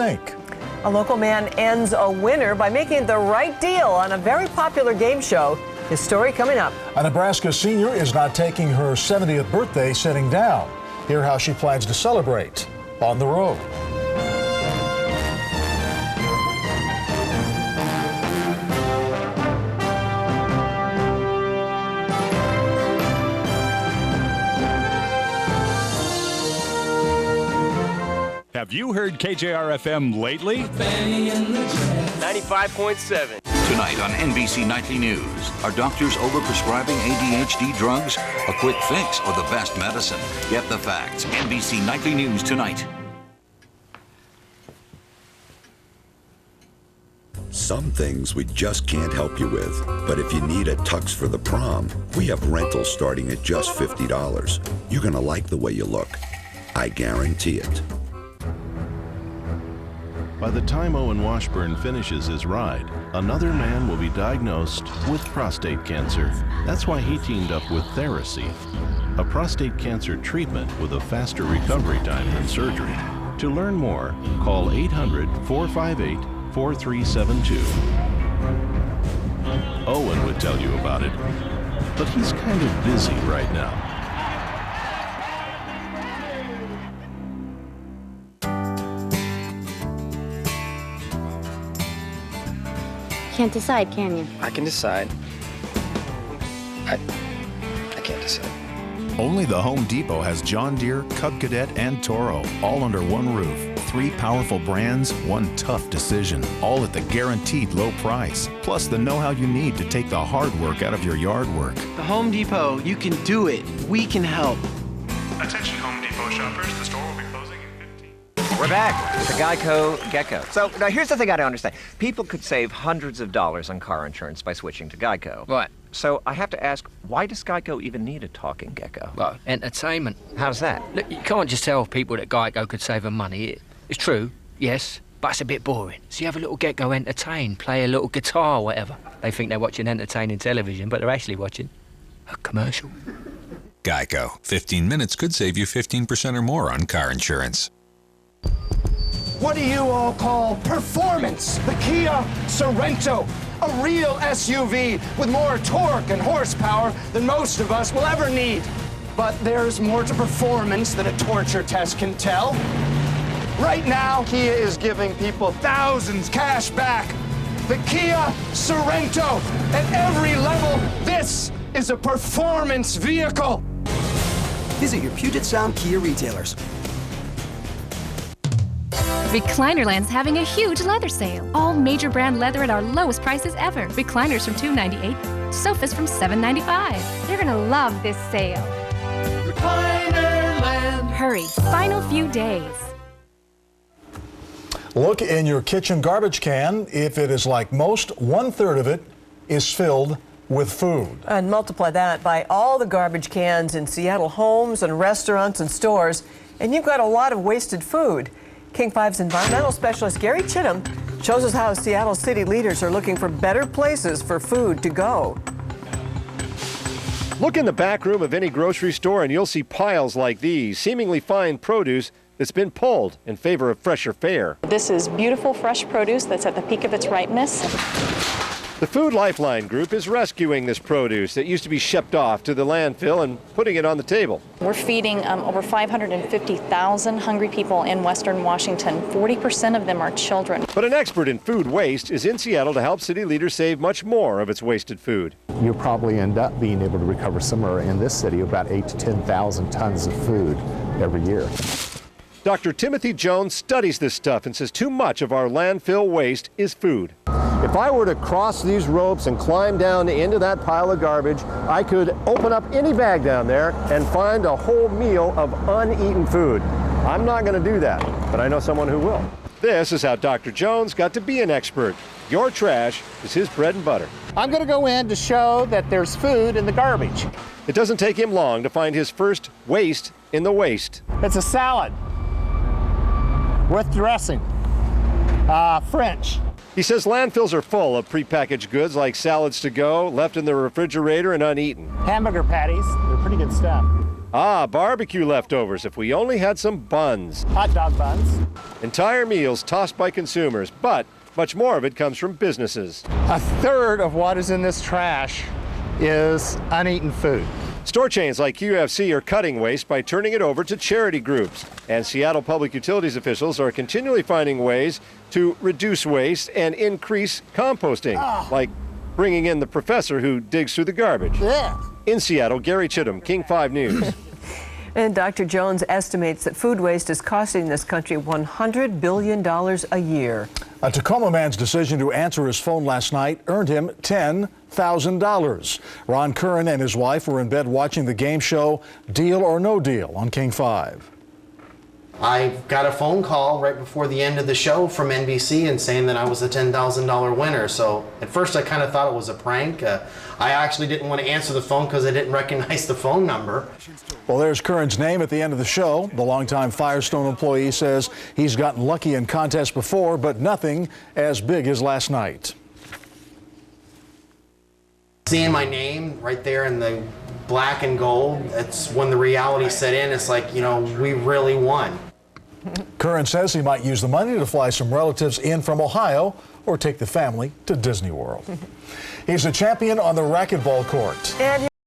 Think. A local man ends a winner by making the right deal on a very popular game show. His story coming up. A Nebraska senior is not taking her 70th birthday sitting down. Hear how she plans to celebrate on the road. Have you heard KJR-FM lately? 95.7. Tonight on NBC Nightly News, are doctors overprescribing ADHD drugs? A quick fix or the best medicine? Get the facts. NBC Nightly News tonight. Some things we just can't help you with. But if you need a tux for the prom, we have rentals starting at just $50. You're going to like the way you look. I guarantee it. By the time Owen Washburn finishes his ride, another man will be diagnosed with prostate cancer. That's why he teamed up with Theracey, a prostate cancer treatment with a faster recovery time than surgery. To learn more, call 800-458-4372. Owen would tell you about it, but he's kind of busy right now. Can't decide, can you? I can decide. I can't decide. Only the Home Depot has John Deere, Cub Cadet, and Toro, all under one roof. 3 powerful brands, one tough decision, all at the guaranteed low price. Plus the know-how you need to take the hard work out of your yard work. The Home Depot, you can do it. We can help. Attention Home Depot shoppers, the store will be closing in 15. We're back with the Geico Gecko. So now here's the thing I don't understand. People could save hundreds of dollars on car insurance by switching to Geico. Right. So I have to ask, why does Geico even need a talking gecko? Well, entertainment. How's that? Look, you can't just tell people that Geico could save them money. It's true, yes, but it's a bit boring. So you have a little gecko entertain, play a little guitar or whatever. They think they're watching entertaining television, but they're actually watching a commercial. Geico. 15 minutes could save you 15% or more on car insurance. What do you all call performance? The Kia Sorento, a real SUV with more torque and horsepower than most of us will ever need. But there's more to performance than a torture test can tell. Right now, Kia is giving people thousands cash back. The Kia Sorento, at every level, this is a performance vehicle. Visit your Puget Sound Kia retailers. Reclinerland's having a huge leather sale. All major brand leather at our lowest prices ever. Recliners from $298, sofas from $795. You're gonna love this sale. Reclinerland. Hurry, final few days. Look in your kitchen garbage can. If it is like most, 1/3 of it is filled with food. And multiply that by all the garbage cans in Seattle homes and restaurants and stores, and you've got a lot of wasted food. King 5's environmental specialist Gary Chittum shows us how Seattle city leaders are looking for better places for food to go. Look in the back room of any grocery store and you'll see piles like these, seemingly fine produce that's been pulled in favor of fresher fare. This is beautiful fresh produce that's at the peak of its ripeness. The Food Lifeline Group is rescuing this produce that used to be shipped off to the landfill and putting it on the table. We're feeding over 550,000 hungry people in Western Washington. 40% of them are children. But an expert in food waste is in Seattle to help city leaders save much more of its wasted food. You'll probably end up being able to recover somewhere in this city about 8,000 to 10,000 tons of food every year. Dr. Timothy Jones studies this stuff and says too much of our landfill waste is food. If I were to cross these ropes and climb down into that pile of garbage, I could open up any bag down there and find a whole meal of uneaten food. I'm not going to do that, but I know someone who will. This is how Dr. Jones got to be an expert. Your trash is his bread and butter. I'm going to go in to show that there's food in the garbage. It doesn't take him long to find his first waste in the waste. It's a salad with dressing, French. He says landfills are full of prepackaged goods like salads to go, left in the refrigerator and uneaten. Hamburger patties, they're pretty good stuff. Ah, barbecue leftovers. If we only had some buns. Hot dog buns. Entire meals tossed by consumers, but much more of it comes from businesses. A third of what is in this trash is uneaten food. Store chains like QFC are cutting waste by turning it over to charity groups. And Seattle Public Utilities officials are continually finding ways to reduce waste and increase composting, like bringing in the professor who digs through the garbage. Yeah. In Seattle, Gary Chittum, King 5 News. And Dr. Jones estimates that food waste is costing this country $100 billion a year. A Tacoma man's decision to answer his phone last night earned him $10,000. Ron Curren and his wife were in bed watching the game show Deal or No Deal on King 5. I got a phone call right before the end of the show from NBC and saying that I was a $10,000 winner. So at first I kind of thought it was a prank. I actually didn't want to answer the phone because I didn't recognize the phone number. Well, there's Curren's name at the end of the show. The longtime Firestone employee says he's gotten lucky in contests before, but nothing as big as last night. Seeing my name right there in the black and gold, that's when the reality set in. It's like, you know, we really won. Curren says he might use the money to fly some relatives in from Ohio or take the family to Disney World. He's a champion on the racquetball court. And